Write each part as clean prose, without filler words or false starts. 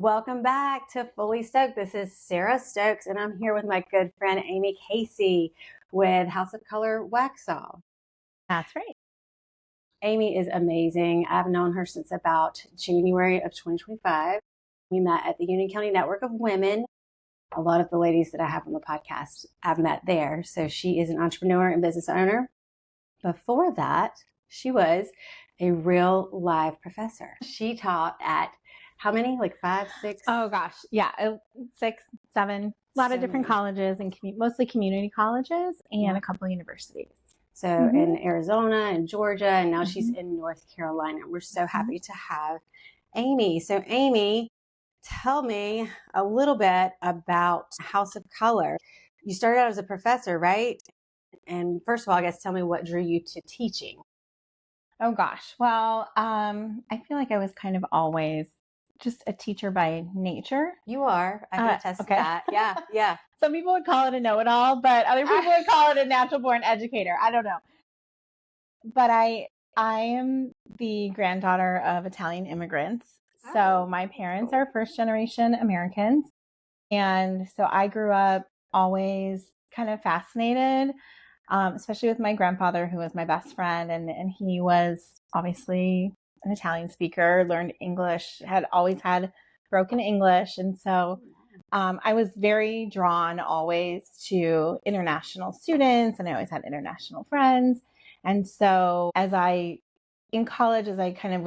Welcome back to Fully Stoked. This is Sarah Stokes, and I'm here with my good friend Amy Casey with House of Colour Waxhaw. That's right. Amy is amazing. I've known her since about January of 2025. We met at the Union County Network of Women. A lot of the ladies that I have on the podcast I've met there. So she is an entrepreneur and business owner. Before that, she was a real live professor. She taught at how many? Like 5, 6? Oh gosh. Yeah. 6, 7, a lot of different colleges and mostly community colleges and a couple of universities. So in Arizona and Georgia, and now she's in North Carolina. We're so happy to have Amy. So Amy, tell me a little bit about House of Colour. You started out as a professor, right? And first of all, I guess tell me what drew you to teaching. Oh gosh. Well, I feel like I was kind of always just a teacher by nature. You are. I can attest to that. Yeah. Some people would call it a know-it-all, but other people would call it a natural-born educator. I don't know. But I am the granddaughter of Italian immigrants. So my parents are first-generation Americans. And so I grew up always kind of fascinated, especially with my grandfather, who was my best friend. And he was obviously an Italian speaker, learned English, had always had broken English. And so I was very drawn always to international students, and I always had international friends. And so in college, I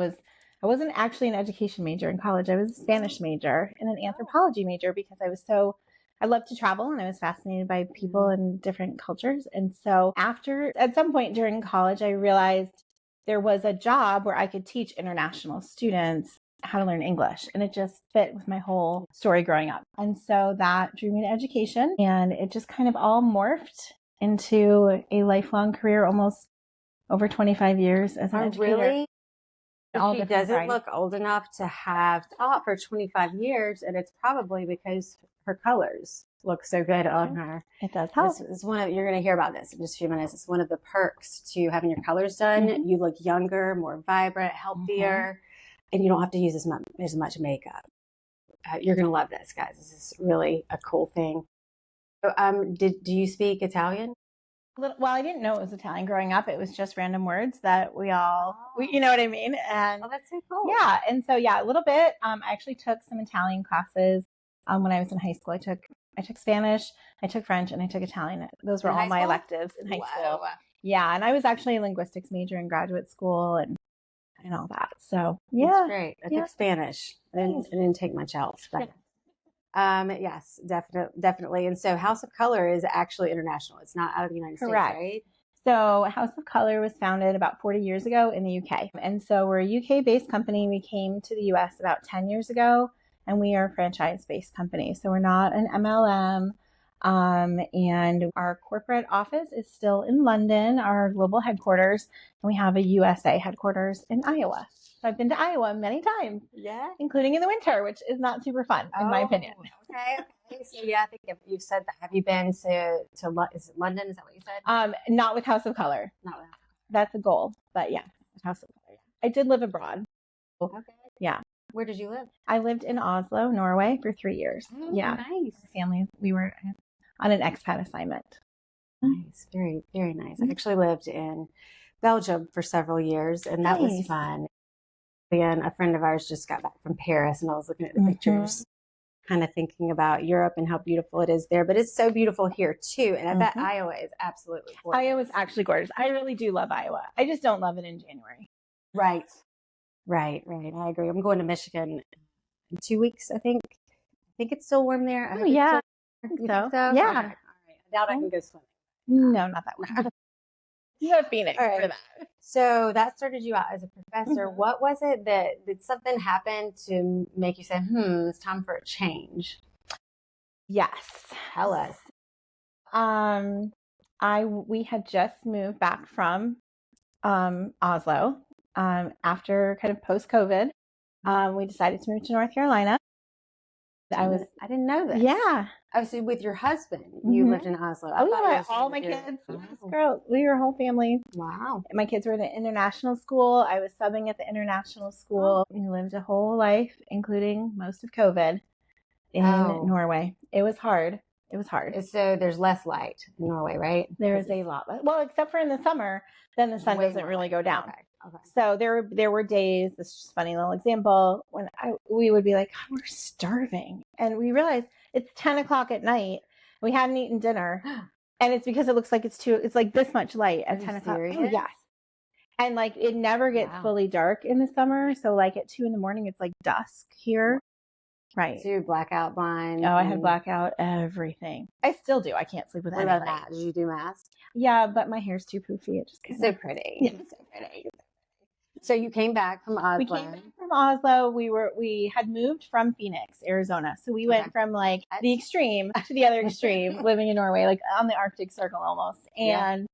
wasn't actually an education major in college. I was a Spanish major and an anthropology major because I loved to travel and I was fascinated by people in different cultures. And so at some point during college, I realized there was a job where I could teach international students how to learn English. And it just fit with my whole story growing up. And so that drew me to education, and it just kind of all morphed into a lifelong career, almost over 25 years as an educator. Really? She doesn't look old enough to have taught for 25 years, and it's probably because her colors look so good on her. It does help. You're going to hear about this in just a few minutes. It's one of the perks to having your colors done. You look younger, more vibrant, healthier, and you don't have to use as much makeup. You're going to love this, guys. This is really a cool thing. So, do you speak Italian? Well, I didn't know it was Italian growing up. It was just random words that we you know what I mean? And that's so cool. Yeah. And so, a little bit. I actually took some Italian classes when I was in high school. I took Spanish, I took French, and I took Italian. Those were all my electives in high school. Yeah. And I was actually a linguistics major in graduate school and all that. So, yeah. That's great. I took Spanish. I didn't take much else, but yes, definitely. And so House of Colour is actually international. It's not out of the United States, right? So House of Colour was founded about 40 years ago in the UK. And so we're a UK-based company. We came to the US about 10 years ago, and we are a franchise-based company. So we're not an MLM. And our corporate office is still in London, our global headquarters, and we have a USA headquarters in Iowa. So I've been to Iowa many times, including in the winter, which is not super fun, in my opinion. Okay. So I think if you said that. Have you been to is it London? Is that what you said? Not with House of Colour. Not with House of Colour. That's a goal, but yeah, House of Colour. I did live abroad. Okay. Yeah. Where did you live? I lived in Oslo, Norway, for 3 years. Oh, nice. Family. We were on an expat assignment. Nice. Very, very nice. I actually lived in Belgium for several years, and that was fun. And a friend of ours just got back from Paris, and I was looking at the pictures, kind of thinking about Europe and how beautiful it is there. But it's so beautiful here, too. And I bet Iowa is absolutely gorgeous. Iowa is actually gorgeous. I really do love Iowa. I just don't love it in January. Right. I agree. I'm going to Michigan in 2 weeks, I think. I think it's still warm there. I think so. Yeah. All right. I doubt I can go swimming. No, not that warm. You go to Phoenix for that. So that started you out as a professor. What was it did something happen to make you say, it's time for a change? Yes. Tell us. We had just moved back from Oslo after kind of post-COVID. We decided to move to North Carolina. I didn't know this. Yeah. Oh, so with your husband, you lived in Oslo. All my kids. Yes, girl, we were a whole family. Wow. My kids were in an international school. I was subbing at the international school. We lived a whole life, including most of COVID, in Norway. It was hard. So there's less light in Norway, right? There is a lot. Well, except for in the summer, then the sun doesn't really go down. Okay. So there were days, this is just a funny little example, when we would be like, oh, we're starving. And we realized it's 10 o'clock at night. We hadn't eaten dinner. And it's because it looks like it's like this much light at 10 o'clock. Oh, yes. And like it never gets fully dark in the summer. So like at 2 a.m, it's like dusk here. Right. So you're blackout blind. Oh, I had blackout everything. I still do. I can't sleep with anything. What about that? Did you do masks? Yeah, but my hair's too poofy. It just so pretty. Yeah, so pretty. So you came back from Oslo. We came back from Oslo. We had moved from Phoenix, Arizona. So we went from like the extreme to the other extreme, living in Norway, like on the Arctic Circle almost. And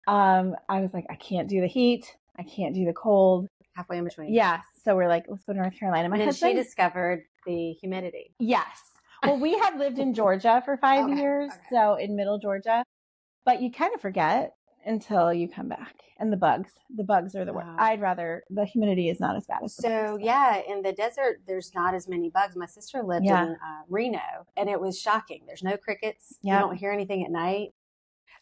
I was like, I can't do the heat. I can't do the cold. Halfway in between. Yes. So we're like, let's go to North Carolina. My husband, she discovered the humidity. Yes. Well, we had lived in Georgia for 5 years. So in middle Georgia. But you kind of forget until you come back. And the bugs are the worst. I'd rather, the humidity is not as bad as the bugs. In the desert, there's not as many bugs. My sister lived in Reno, and it was shocking. There's no crickets. You don't hear anything at night.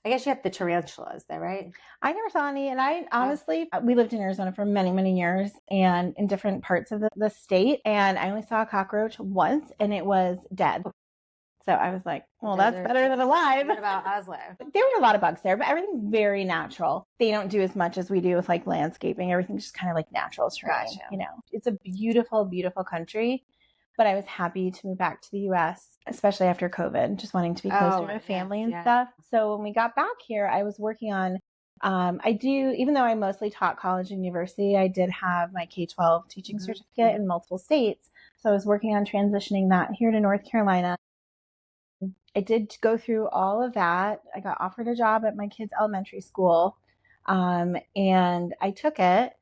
I guess you have the tarantulas though, right? I never saw any. And I honestly, we lived in Arizona for many, many years and in different parts of the state. And I only saw a cockroach once and it was dead. So I was like, well, that's better than alive. What about Oslo? There were a lot of bugs there, but everything's very natural. They don't do as much as we do with like landscaping. Everything's just kind of like natural terrain. Gotcha. You know, it's a beautiful, beautiful country. But I was happy to move back to the U.S., especially after COVID, just wanting to be closer to family and stuff. So when we got back here, I was working on, even though I mostly taught college and university, I did have my K-12 teaching certificate in multiple states. So I was working on transitioning that here to North Carolina. I did go through all of that. I got offered a job at my kids' elementary school, and I took it.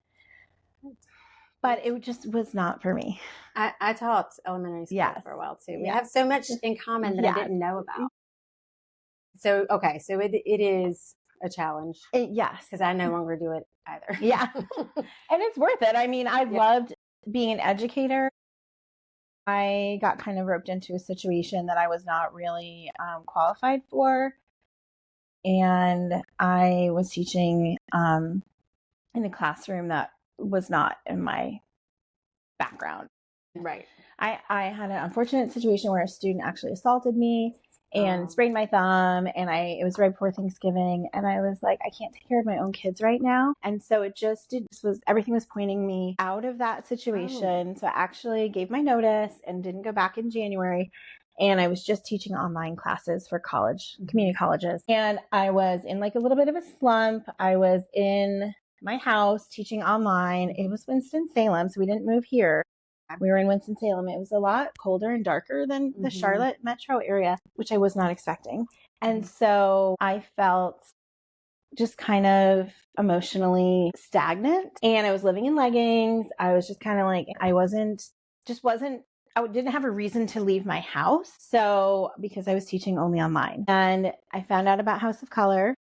But it just was not for me. I taught elementary school for a while too. We have so much in common that I didn't know about. So, so it is a challenge. Yes. Because I no longer do it either. Yeah. And it's worth it. I mean, I loved being an educator. I got kind of roped into a situation that I was not really qualified for. And I was teaching in a classroom that was not in my background. Right. I had an unfortunate situation where a student actually assaulted me and sprained my thumb, and it was right before Thanksgiving, and I was like, I can't take care of my own kids right now. And so everything was pointing me out of that situation. So I actually gave my notice and didn't go back in January. And I was just teaching online classes for community colleges. And I was in like a little bit of a slump. I was in my house teaching online. It was Winston-Salem, so we didn't move here. We were in Winston-Salem. It was a lot colder and darker than the Charlotte metro area, which I was not expecting. And so I felt just kind of emotionally stagnant, and I was living in leggings. I was just kind of like, I didn't have a reason to leave my house. So because I was teaching only online, and I found out about House of Colour.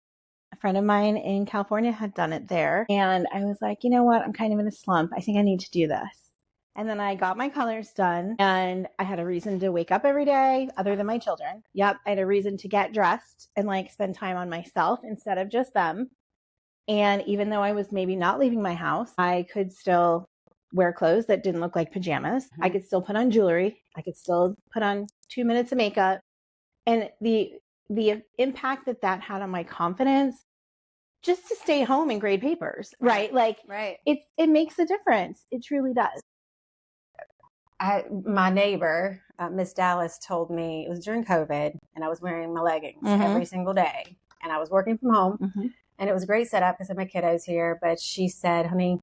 A friend of mine in California had done it there. And I was like, you know what? I'm kind of in a slump. I think I need to do this. And then I got my colors done, and I had a reason to wake up every day other than my children. Yep. I had a reason to get dressed and like spend time on myself instead of just them. And even though I was maybe not leaving my house, I could still wear clothes that didn't look like pajamas. I could still put on jewelry. I could still put on 2 minutes of makeup. And the impact that had on my confidence just to stay home and grade papers, right? Like, it makes a difference. It truly does. My neighbor, Miss Dallas, told me it was during COVID, and I was wearing my leggings every single day, and I was working from home, and it was a great setup because of my kiddos here. But she said, honey,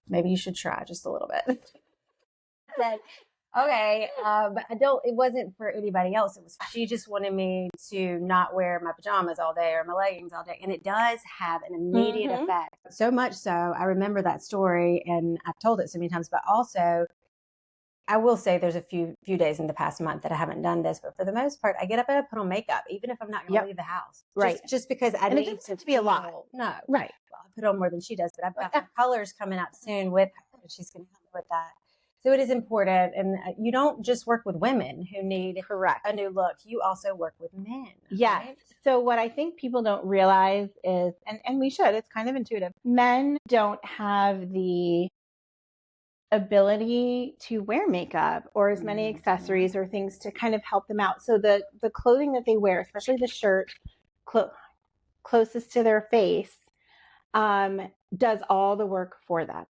maybe you should try just a little bit. I said, okay, but it wasn't for anybody else. She just wanted me to not wear my pajamas all day or my leggings all day. And it does have an immediate effect. So much so, I remember that story, and I've told it so many times, but also I will say there's a few days in the past month that I haven't done this, but for the most part, I get up and I put on makeup, even if I'm not going to leave the house. Right. Just because I need to be a lot. No. Right. Well, I put on more than she does, but I've got some colors coming out soon with her. She's going to help me with that. So it is important. And you don't just work with women who need a new look. You also work with men. Yes. Right? So what I think people don't realize is, and we should, it's kind of intuitive. Men don't have the ability to wear makeup or as many accessories or things to kind of help them out. So the clothing that they wear, especially the shirt closest to their face, does all the work for them.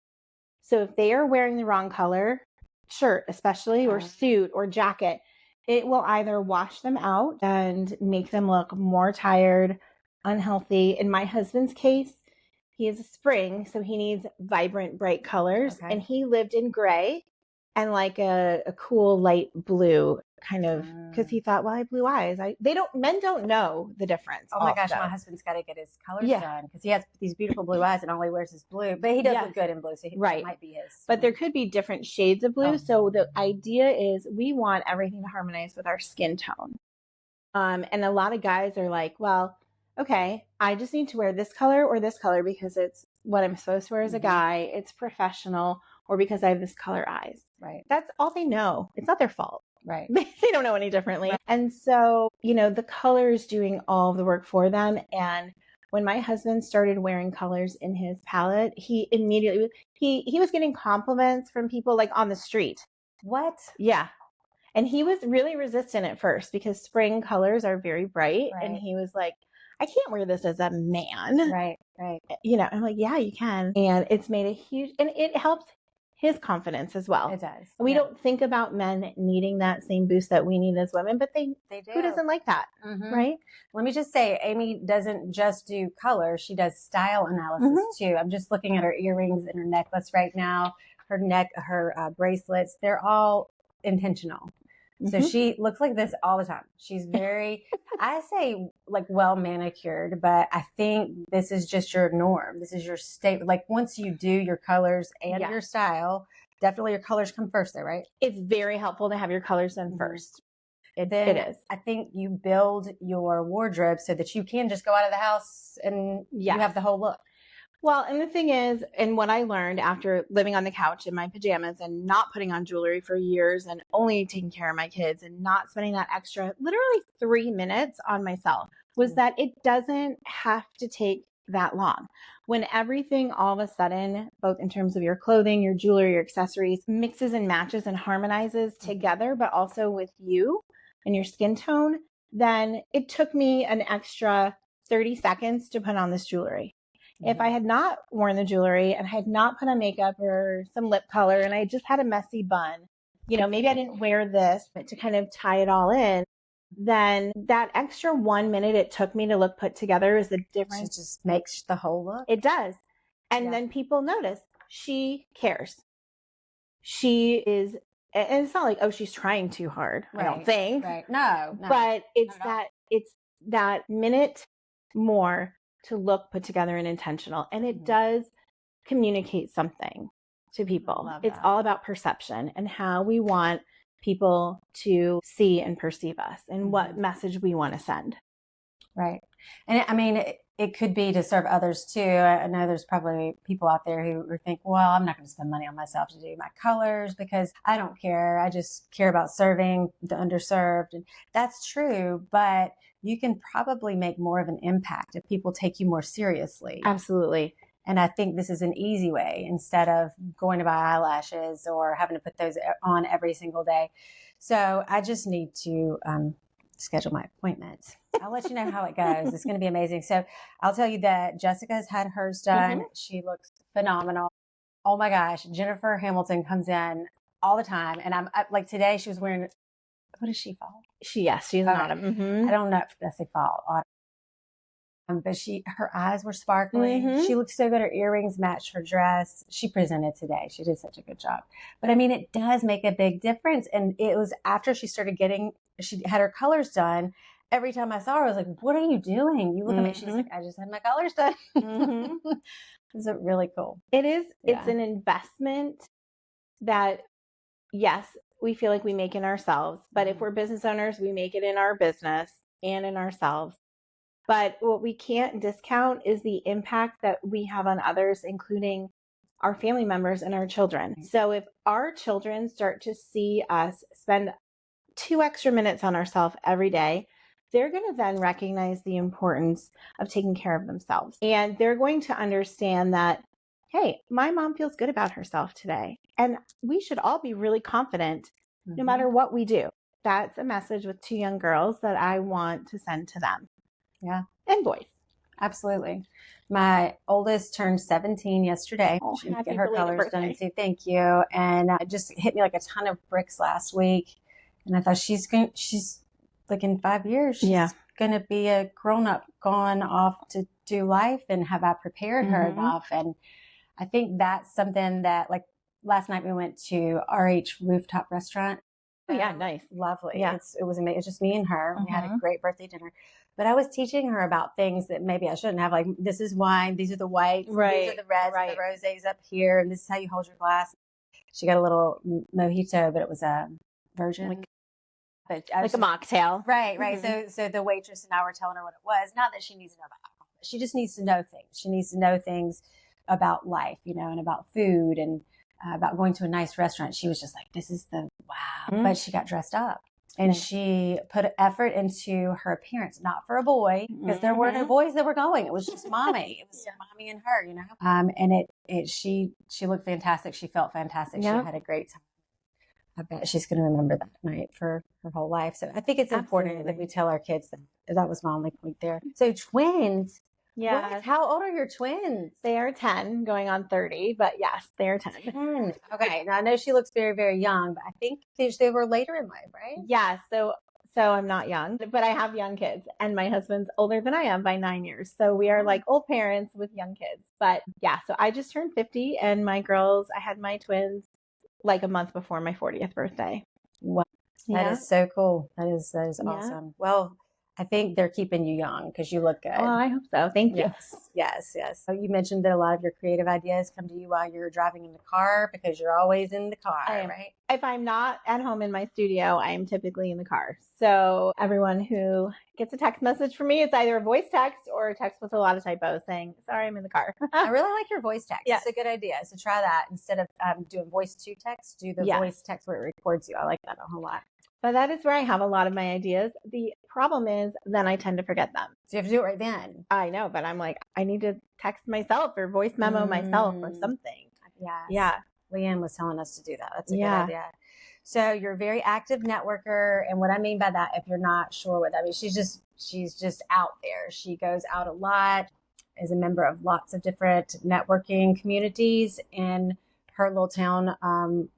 So if they are wearing the wrong color shirt, especially, or suit or jacket, it will either wash them out and make them look more tired, unhealthy. In my husband's case, he is a spring, so he needs vibrant, bright colors. Okay. And he lived in gray and like a cool light blue kind of, because he thought, well, I have blue eyes. Men don't know the difference. Oh my gosh, my husband's got to get his colors done because he has these beautiful blue eyes and all he wears is blue. But he does look good in blue, so it might be his. But there could be different shades of blue. So the idea is we want everything to harmonize with our skin tone. And a lot of guys are like, well, okay, I just need to wear this color or this color because it's what I'm supposed to wear as a guy. It's professional, or because I have this color eyes. Right. That's all they know. It's not their fault. Right. They don't know any differently. Right. And so, the color is doing all of the work for them. And when my husband started wearing colors in his palette, he immediately, he was getting compliments from people like on the street. What? Yeah. And he was really resistant at first because spring colors are very bright. Right. And he was like, I can't wear this as a man. Right. Right. I'm like, yeah, you can. And it's made a huge, and it helps his confidence as well. It does. We don't think about men needing that same boost that we need as women, but they do. Who doesn't like that? Mm-hmm. Right. Let me just say, Amy doesn't just do color. She does style analysis too. I'm just looking at her earrings and her necklace right now, her bracelets. They're all intentional. So she looks like this all the time. She's very, I say like well manicured, but I think this is just your norm. This is your state. Like once you do your colors and your style, definitely your colors come first there, right? It's very helpful to have your colors done first. It is. I think you build your wardrobe so that you can just go out of the house and you have the whole look. Well, and the thing is, and what I learned after living on the couch in my pajamas and not putting on jewelry for years and only taking care of my kids and not spending that extra, literally 3 minutes on myself, was that it doesn't have to take that long. When everything all of a sudden, both in terms of your clothing, your jewelry, your accessories, mixes and matches and harmonizes together, but also with you and your skin tone, then it took me an extra 30 seconds to put on this jewelry. If I had not worn the jewelry and had not put on makeup or some lip color and I just had a messy bun, maybe I didn't wear this, but to kind of tie it all in, then that extra 1 minute it took me to look put together is the difference. It just makes the whole look. It does. And then people notice she cares. She is, and it's not like, oh, she's trying too hard. Right. I don't think. Right. No. But it's that minute more to look put together and intentional. And it does communicate something to people. It's all about perception and how we want people to see and perceive us and what message we want to send. Right. And I mean, it could be to serve others too. I know there's probably people out there who think, well, I'm not going to spend money on myself to do my colors because I don't care. I just care about serving the underserved. And that's true, but you can probably make more of an impact if people take you more seriously. Absolutely. And I think this is an easy way instead of going to buy eyelashes or having to put those on every single day. So I just need to schedule my appointment. I'll let you know how it goes. It's going to be amazing. So I'll tell you that Jessica has had hers done. She looks phenomenal. Oh my gosh. Jennifer Hamilton comes in all the time. And I'm like today she was wearing, what is she, fall? She's an autumn. I don't know if that's a fall, autumn. But her eyes were sparkling. She looked so good. Her earrings matched her dress. She presented today. She did such a good job. But I mean, it does make a big difference. And it was after she had her colors done. Every time I saw her, I was like, what are you doing? You look at me. She's like, I just had my colors done. It's really cool. It is. Yeah. It's an investment that yes, we feel like we make in ourselves, but if we're business owners, we make it in our business and in ourselves. But what we can't discount is the impact that we have on others, including our family members and our children. So if our children start to see us spend 2 extra minutes on ourselves every day, they're going to then recognize the importance of taking care of themselves. And they're going to understand that, hey, my mom feels good about herself today. And we should all be really confident no matter what we do. That's a message with 2 young girls that I want to send to them. Yeah. And boys. Absolutely. My oldest turned 17 yesterday. Oh, She didn't happy get her belated colors done birthday. too. Thank you. And it just hit me like a ton of bricks last week. And I thought she's like in 5 years, she's going to be a grown up, gone off to do life. And have I prepared her enough? And I think that's something that, like, last night we went to RH Rooftop Restaurant. Oh, yeah, nice. Lovely. Yeah. It was amazing. It's just me and her. We had a great birthday dinner. But I was teaching her about things that maybe I shouldn't have. Like, this is wine. These are the whites. Right. These are the reds. And the rosés up here. And this is how you hold your glass. She got a little mojito, but it was a virgin. Like a mocktail. Right. So the waitress and I were telling her what it was. Not that she needs to know about alcohol, but she just needs to know things. She needs to know things about life, and about food and about going to a nice restaurant. She was just like, this is the wow. But she got dressed up. And she put effort into her appearance, not for a boy, because there were no boys that were going. It was just mommy. It was mommy and her, And she looked fantastic. She felt fantastic. Yep. She had a great time. I bet she's going to remember that night for her whole life. So I think it's important that we tell our kids that was my only point there. So twins. Yeah. What? How old are your twins? They are 10 going on 30, but yes, they are 10. 10. Okay. Now I know she looks very, very young, but I think they were later in life, right? Yeah. So I'm not young, but I have young kids, and my husband's older than I am by 9 years. So we are like old parents with young kids. But yeah, so I just turned 50, and I had my twins like a month before my 40th birthday. Wow. That is so cool. That is awesome. Well, I think they're keeping you young because you look good. Oh, I hope so. Thank you. Yes. So you mentioned that a lot of your creative ideas come to you while you're driving in the car because you're always in the car, right? If I'm not at home in my studio, I am typically in the car. So everyone who gets a text message from me, it's either a voice text or a text with a lot of typos saying, sorry, I'm in the car. I really like your voice text. It's a good idea. So try that. Instead of doing voice to text, do the voice text where it records you. I like that a whole lot. But that is where I have a lot of my ideas. The problem is then I tend to forget them. So you have to do it right then. I know, but I'm like, I need to text myself or voice memo myself or something. Yes. Yeah. Leanne was telling us to do that. That's a good idea. So you're a very active networker. And what I mean by that, if you're not sure what that means, she's just out there. She goes out a lot, is a member of lots of different networking communities in her little town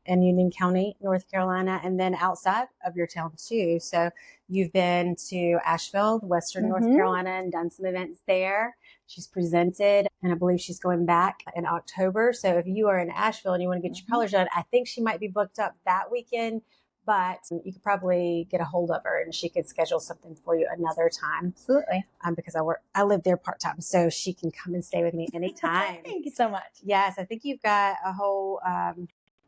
in Union County, North Carolina, and then outside of your town too. So you've been to Asheville, Western North Carolina, and done some events there. She's presented, and I believe she's going back in October. So if you are in Asheville and you want to get your colors done, I think she might be booked up that weekend, but you could probably get a hold of her and she could schedule something for you another time. Absolutely. Because I live there part-time, so she can come and stay with me anytime. Thank you so much. Yes, I think you've got a whole,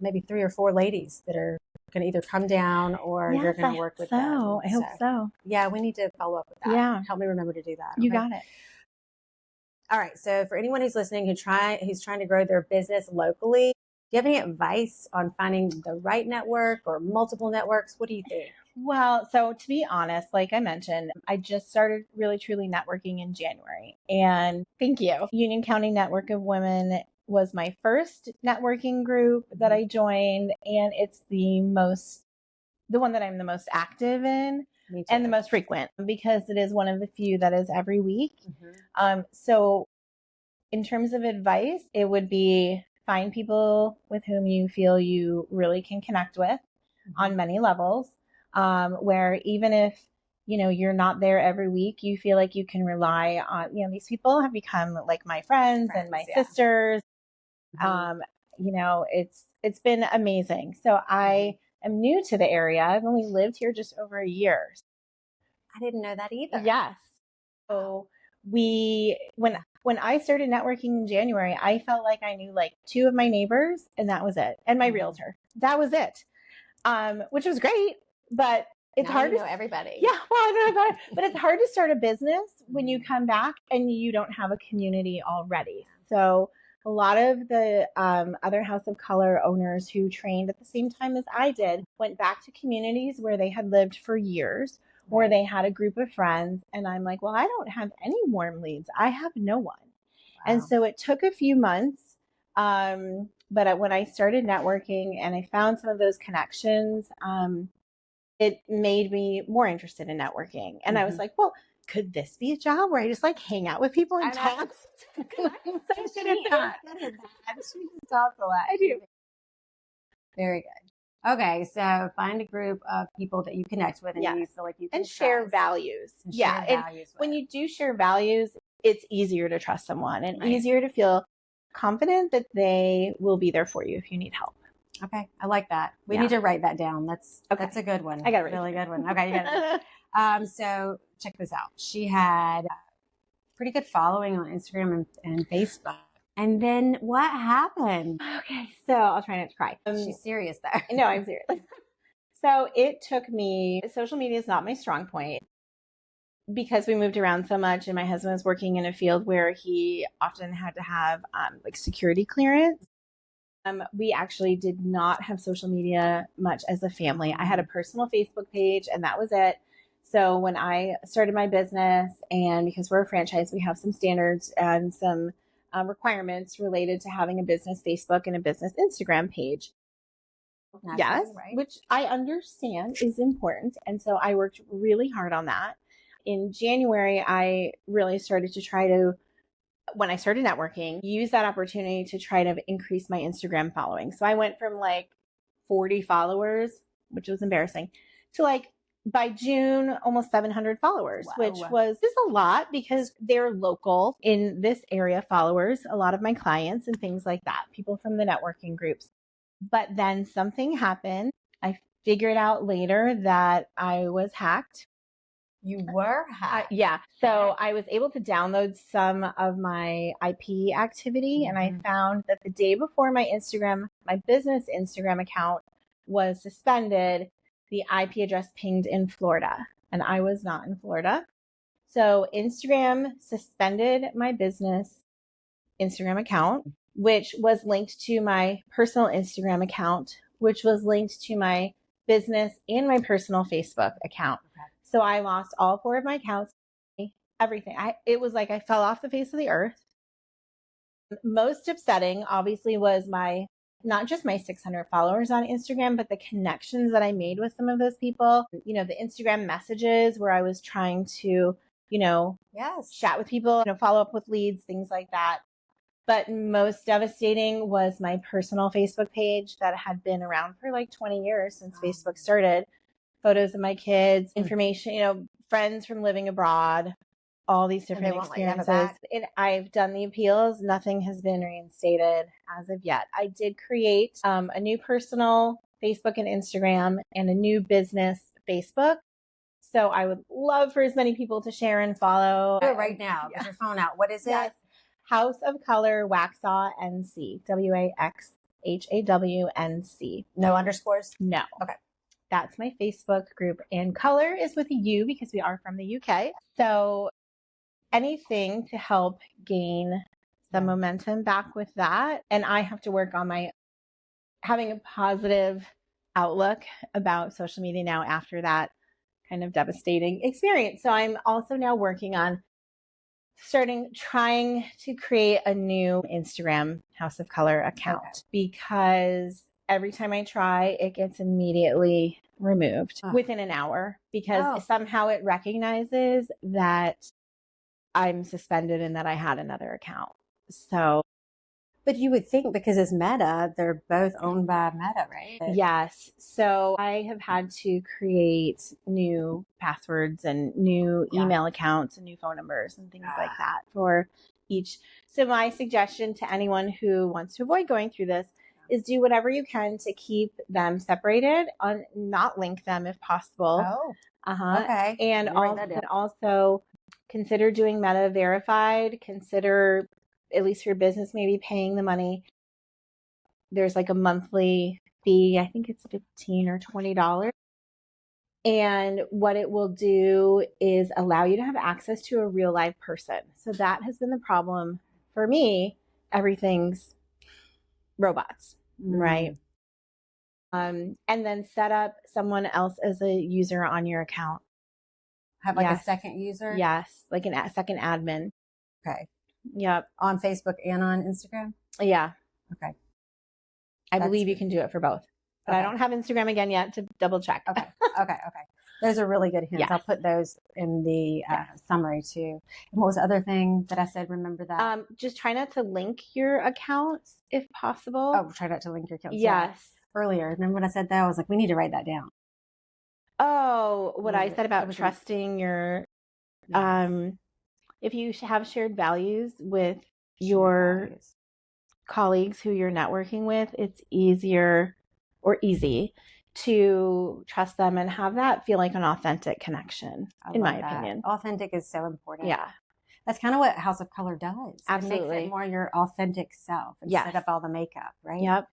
maybe 3 or 4 ladies that are going to either come down or you're going to work with them. I hope so. Yeah, we need to follow up with that. Yeah. Help me remember to do that. You got it. All right. So for anyone who's listening who's trying to grow their business locally, do you have any advice on finding the right network or multiple networks? What do you think? Well, so to be honest, like I mentioned, I just started really truly networking in January. And thank you. Union County Network of Women was my first networking group that I joined. And it's the one that I'm the most active in and the most frequent because it is one of the few that is every week. So in terms of advice, it would be find people with whom you feel you really can connect with on many levels, where even if, you're not there every week, you feel like you can rely on, these people have become like my friends and my sisters. It's been amazing. So I am new to the area. I've only lived here just over a year. I didn't know that either. Yes. So when I started networking in January, I felt like I knew like 2 of my neighbors and that was it. And my realtor, that was it. which was great, but it's hard to know everybody. Yeah, well, I don't know about it, but it's hard to start a business when you come back and you don't have a community already. So a lot of the other House of Color owners who trained at the same time as I did went back to communities where they had lived for years, or they had a group of friends. And I'm like, well, I don't have any warm leads. I have no one. Wow. And so it took a few months. But when I started networking and I found some of those connections, it made me more interested in networking. And I was like, well, could this be a job where I just like hang out with people and talk? I'm so good at that. She just talks a lot. I do. Very good. Okay, so find a group of people that you connect with and you feel like you can and share values. When you do share values, it's easier to trust someone and easier to feel confident that they will be there for you if you need help. Okay, I like that. We need to write that down. That's a good one. I got it. Really good one. Okay, you got it. So check this out. She had a pretty good following on Instagram and Facebook. And then what happened? Okay, so I'll try not to cry. She's serious though. No, I'm serious. So it took me, social media is not my strong point because we moved around so much and my husband was working in a field where he often had to have like security clearance. We actually did not have social media much as a family. I had a personal Facebook page and that was it. So when I started my business, and because we're a franchise, we have some standards and some requirements related to having a business Facebook and a business Instagram page. Yes, which I understand is important. And so I worked really hard on that. In January, I really started to try to, when I started networking, use that opportunity to try to increase my Instagram following. So I went from like 40 followers, which was embarrassing, to like by June, almost 700 followers, which was just a lot because they're local in this area followers, a lot of my clients and things like that, people from the networking groups. But then something happened. I figured out later that I was hacked. You were hacked? Yeah. So I was able to download some of my IP activity, and I found that the day before my business Instagram account was suspended, the IP address pinged in Florida, and I was not in Florida. So Instagram suspended my business Instagram account, which was linked to my personal Instagram account, which was linked to my business and my personal Facebook account. Okay. So I lost all 4 of my accounts, everything. It was like I fell off the face of the earth. Most upsetting, obviously, was not just my 600 followers on Instagram, but the connections that I made with some of those people. You know, the Instagram messages where I was trying to, chat with people, follow up with leads, things like that. But most devastating was my personal Facebook page that had been around for like 20 years since Facebook started. Photos of my kids, information, friends from living abroad, all these different experiences. I've done the appeals. Nothing has been reinstated as of yet. I did create a new personal Facebook and Instagram and a new business Facebook. So I would love for as many people to share and follow. Do it right now. Get your phone out. What is it? House of Colour Waxhaw NC. WAXHAWNC. No underscores? No. Okay. That's my Facebook group. And color is with a U because we are from the UK. So anything to help gain some momentum back with that. And I have to work on having a positive outlook about social media now after that kind of devastating experience. So I'm also now working on trying to create a new Instagram House of Colour account because every time I try, it gets immediately removed within an hour because somehow it recognizes that I'm suspended and that I had another account. So, but you would think because it's Meta, they're both owned by Meta, right? Yes. So I have had to create new passwords and new email accounts and new phone numbers and things like that for each. So my suggestion to anyone who wants to avoid going through this is do whatever you can to keep them separated, not link them if possible. Okay. And also consider doing Meta verified. Consider, at least for your business, maybe paying the money. There's like a monthly fee. I think it's $15 or $20. And what it will do is allow you to have access to a real live person. So that has been the problem for me. Everything's robots, right? And then set up someone else as a user on your account. Have like a second user? Yes, like a second admin. Okay. Yep. On Facebook and on Instagram? Yeah. Okay. I believe you can do it for both. But I don't have Instagram again yet to double check. Okay. Those are really good hints. Yes. I'll put those in the summary too. And what was the other thing that I said? Remember that? Just try not to link your accounts if possible. Oh, try not to link your accounts. Yes. Earlier, remember what I said though? I was like, we need to write that down. Oh, what I said about trusting your, if you have shared values with your colleagues who you're networking with, it's easier or easy to trust them and have that feel like an authentic connection, in my opinion. Authentic is so important. Yeah. That's kind of what House of Colour does. Absolutely. It makes it more your authentic self instead of all the makeup, right? Yep.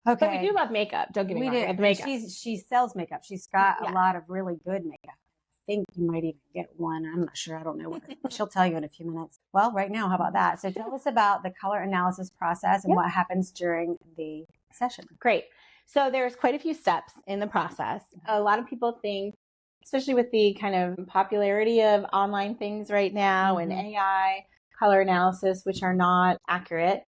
Okay. But we do love makeup. Don't get me wrong. We do. Makeup. She sells makeup. She's got a lot of really good makeup. I think you might even get one. I'm not sure. I don't know what. She'll tell you in a few minutes. Well, right now, how about that? So tell us about the color analysis process and what happens during the session. Great. So there's quite a few steps in the process. A lot of people think, especially with the kind of popularity of online things right now and AI, color analysis, which are not accurate,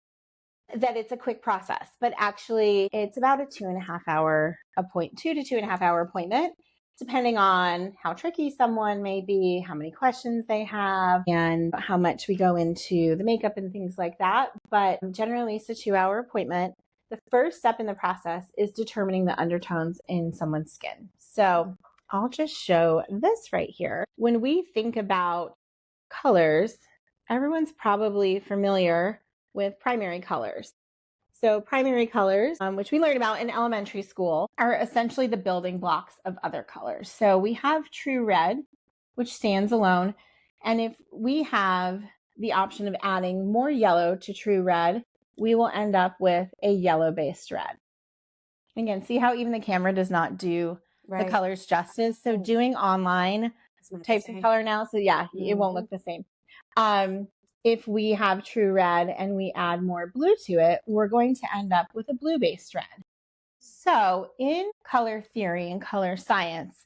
that it's a quick process. But actually, it's about a 2.5 hour appointment, 2 to 2.5 hour appointment, depending on how tricky someone may be, how many questions they have, and how much we go into the makeup and things like that. But generally, it's a 2-hour appointment. The first step in the process is determining the undertones in someone's skin. So I'll just show this right here. When we think about colors, everyone's probably familiar with primary colors. So primary colors, which we learned about in elementary school, are essentially the building blocks of other colors. So we have true red, which stands alone. And if we have the option of adding more yellow to true red, we will end up with a yellow-based red. Again, see how even the camera does not do the colors justice? So doing online types of color analysis, it won't look the same. If we have true red and we add more blue to it, we're going to end up with a blue-based red. So in color theory and color science,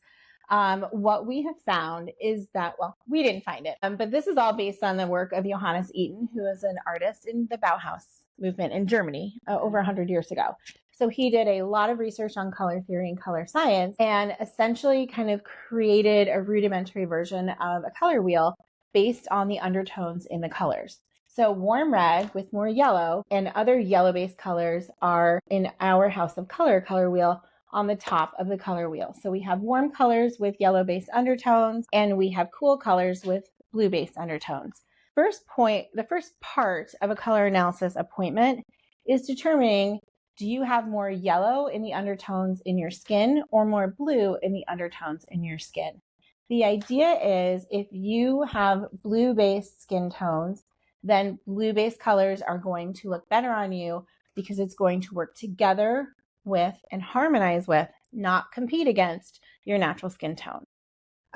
what we have found is that, well, we didn't find it, but this is all based on the work of Johannes Itten, who is an artist in the Bauhaus movement in Germany over 100 years ago. So he did a lot of research on color theory and color science and essentially kind of created a rudimentary version of a color wheel based on the undertones in the colors. So warm red with more yellow and other yellow-based colors are in our House of Colour color wheel on the top of the color wheel. So we have warm colors with yellow-based undertones and we have cool colors with blue-based undertones. The first part of a color analysis appointment is determining, do you have more yellow in the undertones in your skin or more blue in the undertones in your skin? The idea is if you have blue-based skin tones, then blue-based colors are going to look better on you because it's going to work together with and harmonize with, not compete against, your natural skin tone.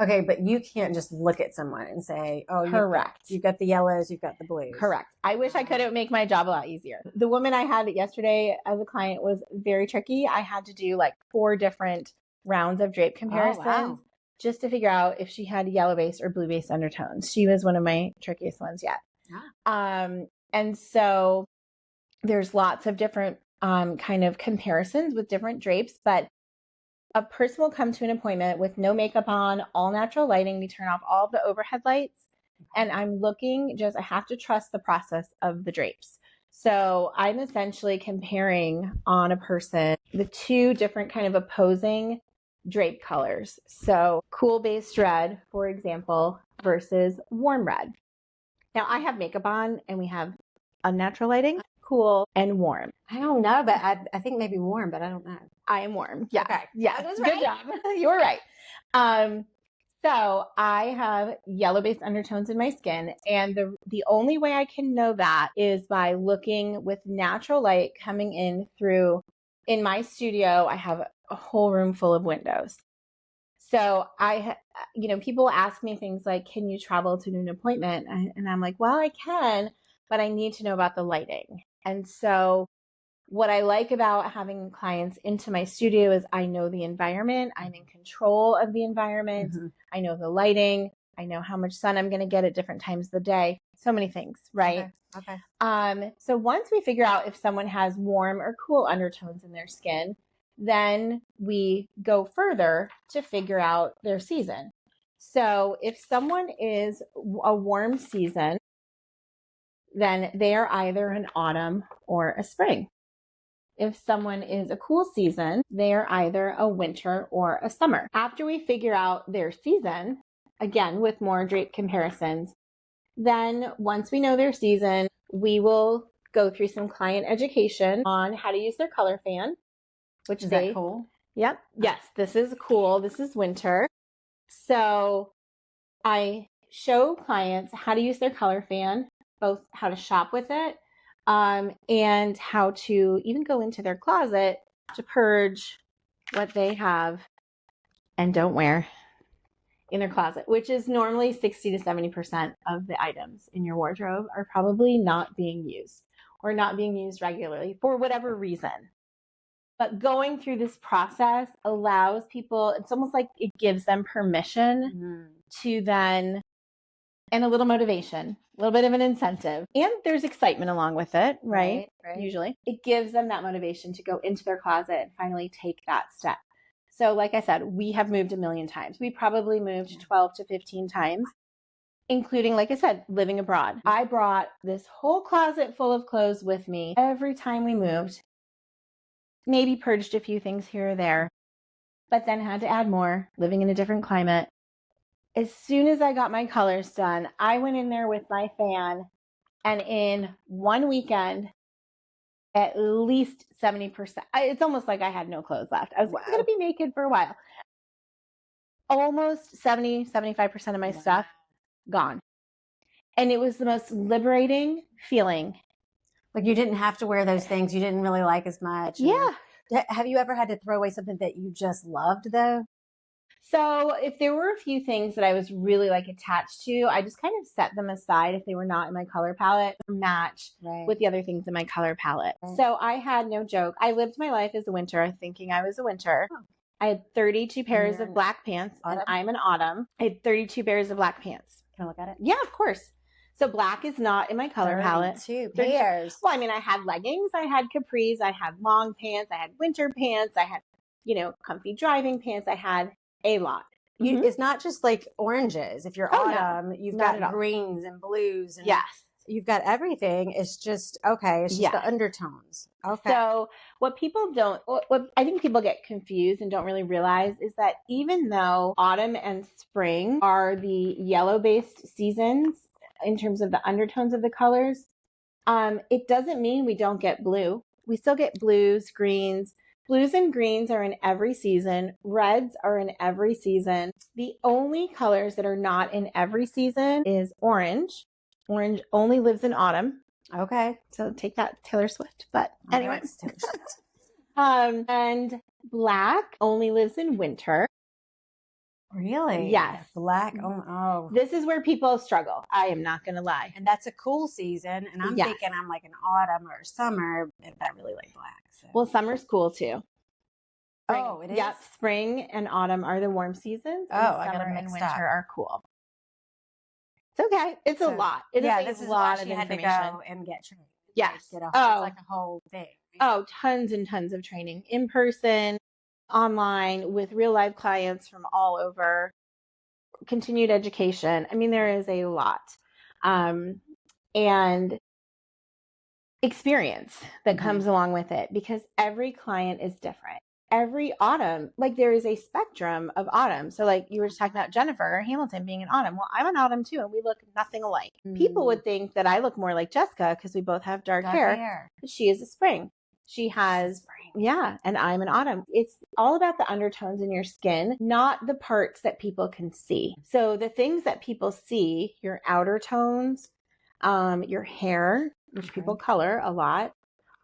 Okay, but you can't just look at someone and say, oh, correct. You've got the yellows, you've got the blues. Correct. I wish I could. It would make my job a lot easier. The woman I had yesterday as a client was very tricky. I had to do like 4 different rounds of drape comparisons just to figure out if she had yellow-based or blue-based undertones. She was one of my trickiest ones yet. And so there's lots of different kind of comparisons with different drapes, but a person will come to an appointment with no makeup on, all natural lighting. We turn off all the overhead lights and I'm looking I have to trust the process of the drapes. So I'm essentially comparing on a person the 2 different kind of opposing drape colors. So cool based red, for example, versus warm red. Now I have makeup on and we have unnatural lighting, cool and warm. I don't know, but I think maybe warm, but I don't know. I am warm. Yeah. Okay. Yeah. Good job. You were right. So I have yellow-based undertones in my skin, and the only way I can know that is by looking with natural light coming in through in my studio, I have a whole room full of windows. So people ask me things like, can you travel to an appointment? And I'm like, well, I can, but I need to know about the lighting. And so what I like about having clients into my studio is I know the environment. I'm in control of the environment. Mm-hmm. I know the lighting. I know how much sun I'm going to get at different times of the day. So many things, right? Okay. So once we figure out if someone has warm or cool undertones in their skin, then we go further to figure out their season. So if someone is a warm season, then they are either an autumn or a spring. If someone is a cool season, they are either a winter or a summer. After we figure out their season, again, with more drape comparisons, then once we know their season, we will go through some client education on how to use their color fan. Is that cool? Yep. Yes, this is cool. This is winter. So I show clients how to use their color fan, both how to shop with it, and how to even go into their closet to purge what they have and don't wear in their closet, which is normally 60 to 70% of the items in your wardrobe are probably not being used or not being used regularly for whatever reason. But going through this process allows people, it's almost like it gives them permission to then, and a little motivation, a little bit of an incentive. And there's excitement along with it, right? Usually. It gives them that motivation to go into their closet and finally take that step. So like I said, we have moved a million times. We probably moved 12 to 15 times, including, like I said, living abroad. I brought this whole closet full of clothes with me every time we moved. Maybe purged a few things here or there, but then had to add more, living in a different climate. As soon as I got my colors done, I went in there with my fan, and in one weekend, at least 70%. It's almost like I had no clothes left. I was going to be naked for a while. Almost 70, 75% of my stuff gone. And it was the most liberating feeling. Like you didn't have to wear those things you didn't really like as much. Yeah. Have you ever had to throw away something that you just loved though? So if there were a few things that I was really attached to, I just kind of set them aside if they were not in my color palette or match with the other things in my color palette. So I had, no joke, I lived my life as a winter thinking I was a winter. I had 32 pairs of black pants, and I'm an autumn. I had 32 pairs of black pants. Can I look at it? Yeah, of course. So black is not in my color palette. 32 pairs. Well, I mean, I had leggings, I had capris, I had long pants, I had winter pants, I had, comfy driving pants. I had a lot. It's not just like oranges. If you're autumn, you've got greens and blues. And you've got everything. It's just, it's just the undertones. Okay. So what I think people get confused and don't really realize is that even though autumn and spring are the yellow-based seasons in terms of the undertones of the colors, it doesn't mean we don't get blue. We still get blues, greens. Blues and greens are in every season. Reds are in every season. The only colors that are not in every season is orange. Orange only lives in autumn. Okay. So take that, Taylor Swift. But anyway. And black only lives in winter. Really? Yes. Black. Oh. This is where people struggle. I am not going to lie. And that's a cool season. And I'm thinking I'm like an autumn or summer, but I really like black. So. Well, summer's cool too. Spring. It is? Yep. Spring and autumn are the warm seasons. And summer and winter are cool. It's okay. It's a lot. It is a lot of information. Had to go and get trained. Yes. It's like a whole thing. Oh, tons and tons of training in person, online, with real live clients from all over, continued education. I mean, there is a lot. And experience that comes along with it, because every client is different. Every autumn, there is a spectrum of autumn. So you were just talking about Jennifer Hamilton being an autumn. Well, I'm an autumn too, and we look nothing alike. People would think that I look more like Jessica because we both have dark hair. But she is a spring. She has, and I'm an autumn. It's all about the undertones in your skin, not the parts that people can see. So the things that people see, your outer tones, your hair, which people color a lot,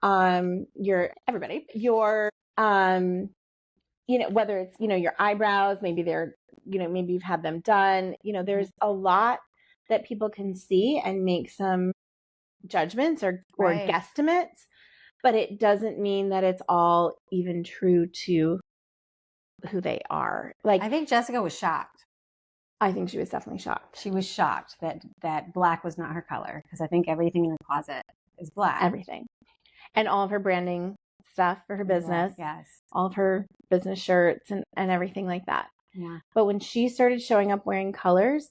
your everybody, your, whether it's, your eyebrows, maybe they're, maybe you've had them done, there's a lot that people can see and make some judgments or guesstimates, but it doesn't mean that it's all even true to who they are. Like, I think Jessica was shocked. I think she was definitely shocked. She was shocked that black was not her color, because I think everything in her closet is black. Everything. And all of her branding stuff for her business. Yes. All of her business shirts and everything like that. Yeah. But when she started showing up wearing colors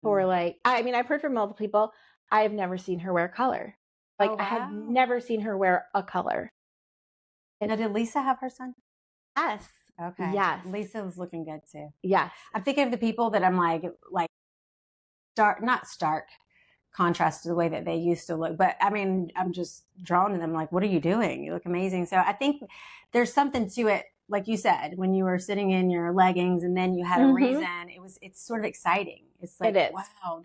for I've heard from multiple people, I've never seen her wear color. Like, I had never seen her wear a color. Now, did Lisa have her son? Yes. Okay. Yes. Lisa was looking good too. Yes. I'm thinking of the people that I'm like not stark contrast to the way that they used to look, but I mean, I'm just drawn to them. Like, what are you doing? You look amazing. So I think there's something to it. Like you said, when you were sitting in your leggings and then you had a reason, it's sort of exciting. It's like, wow,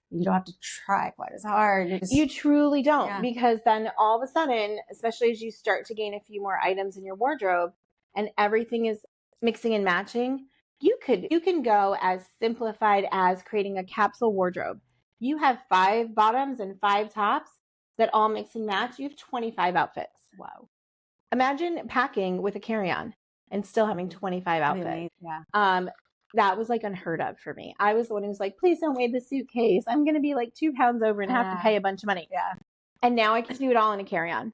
you don't have to try quite as hard. You truly don't, because then all of a sudden, especially as you start to gain a few more items in your wardrobe and everything is mixing and matching, you can go as simplified as creating a capsule wardrobe. You have 5 bottoms and 5 tops that all mix and match. You have 25 outfits. Wow. Imagine packing with a carry-on and still having 25 outfits. Really? Yeah. That was like unheard of for me. I was the one who was like, please don't weigh the suitcase. I'm going to be like 2 pounds over and have to pay a bunch of money. Yeah. And now I can do it all in a carry-on.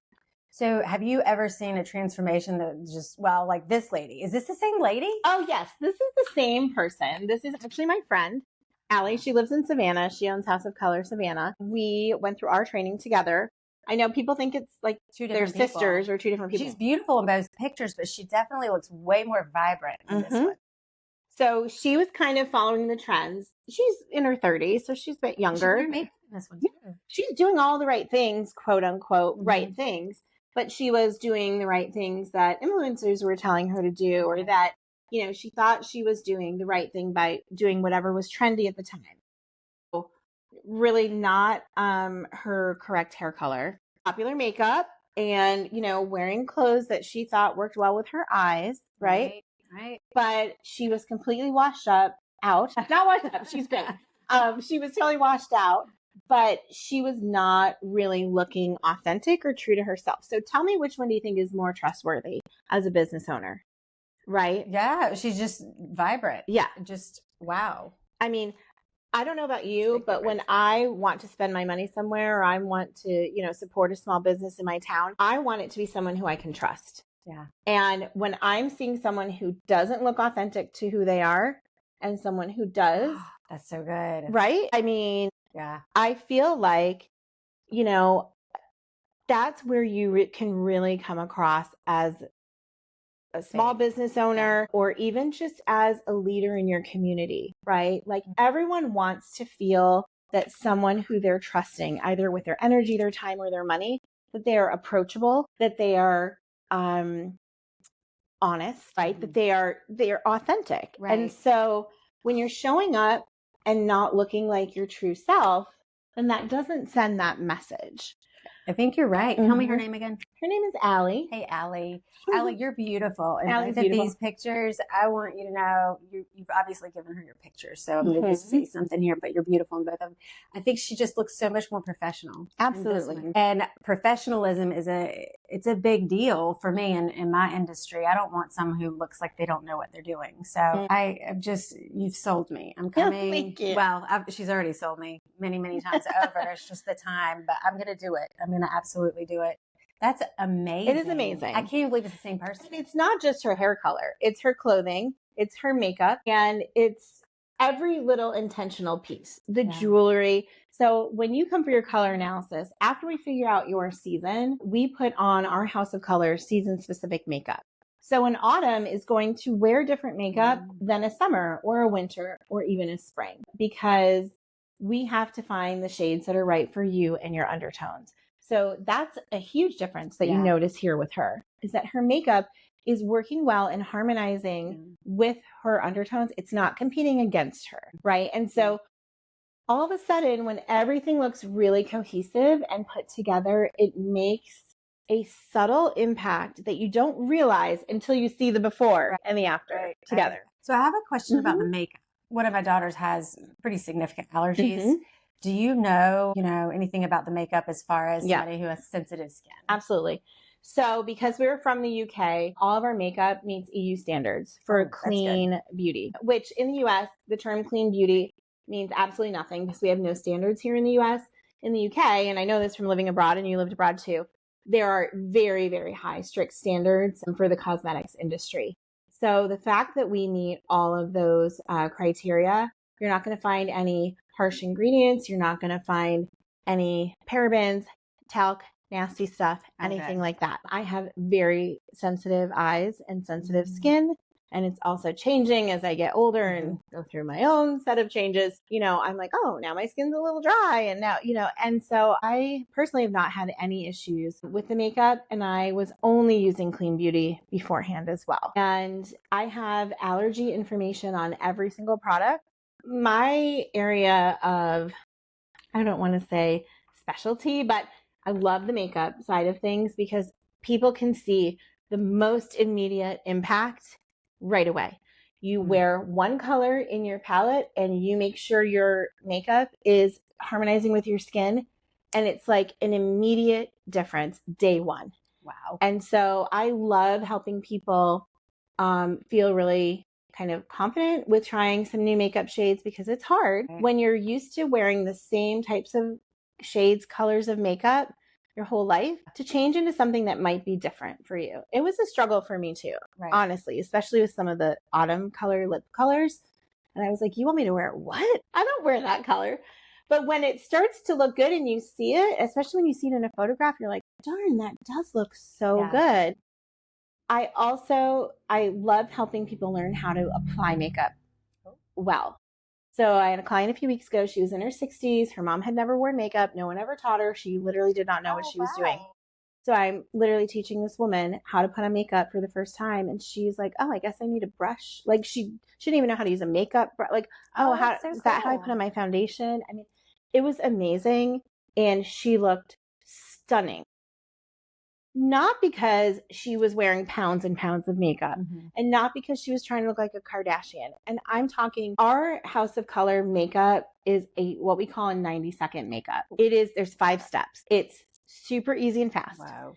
So have you ever seen a transformation that just, like this lady? Is this the same lady? Oh, yes. This is the same person. This is actually my friend, Allie. She lives in Savannah. She owns House of Colour Savannah. We went through our training together. I know people think it's like they're sisters or 2 different people. She's beautiful in both pictures, but she definitely looks way more vibrant in this one. So she was kind of following the trends. She's in her 30s, so she's a bit younger. She's makeup in this one too. She's doing all the right things, quote unquote, right things. But she was doing the right things that influencers were telling her to do, or that, she thought she was doing the right thing by doing whatever was trendy at the time. So really not her correct hair color, popular makeup, and, wearing clothes that she thought worked well with her eyes, right? Right. But she was completely washed out. Not washed up. She's great. She was totally washed out, but she was not really looking authentic or true to herself. So tell me, which one do you think is more trustworthy as a business owner? Right? Yeah. She's just vibrant. Yeah. Just wow. I mean, I don't know about you, but when I want to spend my money somewhere, or I want to, support a small business in my town, I want it to be someone who I can trust. Yeah. And when I'm seeing someone who doesn't look authentic to who they are and someone who does. That's so good. Right? I mean, yeah. I feel like, that's where you can really come across as a small business owner, or even just as a leader in your community, right? Like, everyone wants to feel that someone who they're trusting, either with their energy, their time, or their money, that they are approachable, that they are honest, right? That they are authentic. Right. And so when you're showing up and not looking like your true self, then that doesn't send that message. I think you're right. Tell me her name again. Her name is Allie. Hey, Allie. Allie, you're beautiful. And Allie's both of beautiful. these pictures, I want you to know, you've obviously given her your pictures, so I'm going to just say something here, but you're beautiful in both of them. I think she just looks so much more professional. Absolutely. And professionalism it's a big deal for me in my industry. I don't want someone who looks like they don't know what they're doing. So you've sold me. I'm coming. Thank you. Well, she's already sold me many, many times over. It's just the time, but I'm going to do it. I'm going to absolutely do it. That's amazing. It is amazing. I can't even believe it's the same person. And it's not just her hair color. It's her clothing. It's her makeup. And it's every little intentional piece. The jewelry. So when you come for your color analysis, after we figure out your season, we put on our House of Colour season-specific makeup. So an autumn is going to wear different makeup than a summer or a winter or even a spring, because we have to find the shades that are right for you and your undertones. So that's a huge difference that you notice here with her, is that her makeup is working well and harmonizing with her undertones. It's not competing against her, right? And so all of a sudden, when everything looks really cohesive and put together, it makes a subtle impact that you don't realize until you see the before and the after together. So I have a question about the makeup. One of my daughters has pretty significant allergies. Do you know, anything about the makeup as far as somebody who has sensitive skin? Absolutely. So because we were from the UK, all of our makeup meets EU standards for clean beauty, which in the US, the term clean beauty means absolutely nothing because we have no standards here in the US. In the UK, and I know this from living abroad, and you lived abroad too, there are very, very high, strict standards for the cosmetics industry. So the fact that we meet all of those criteria, you're not going to find any harsh ingredients. You're not going to find any parabens, talc, nasty stuff, anything like that. I have very sensitive eyes and sensitive skin. And it's also changing as I get older and go through my own set of changes. I'm like, oh, now my skin's a little dry. And now, and so I personally have not had any issues with the makeup. And I was only using clean beauty beforehand as well. And I have allergy information on every single product. My area of, I don't want to say specialty, but I love the makeup side of things because people can see the most immediate impact right away. You wear one color in your palette and you make sure your makeup is harmonizing with your skin. And it's like an immediate difference day one. Wow. And so I love helping people feel really kind of confident with trying some new makeup shades because it's hard when you're used to wearing the same types of shades, colors of makeup your whole life to change into something that might be different for you. It was a struggle for me too, honestly, especially with some of the autumn color lip colors. And I was like, you want me to wear what? I don't wear that color. But when it starts to look good and you see it, especially when you see it in a photograph, you're like, darn, that does look so good. I love helping people learn how to apply makeup well. So I had a client a few weeks ago. She was in her 60s. Her mom had never worn makeup. No one ever taught her. She literally did not know what she was doing. So I'm literally teaching this woman how to put on makeup for the first time. And she's like, oh, I guess I need a brush. Like she didn't even know how to use a makeup brush. Like, is that how I put on my foundation? I mean, it was amazing. And she looked stunning. Not because she was wearing pounds and pounds of makeup and not because she was trying to look like a Kardashian. And I'm talking, our House of Colour makeup is what we call a 90-second makeup. There's 5 steps. It's super easy and fast. Wow.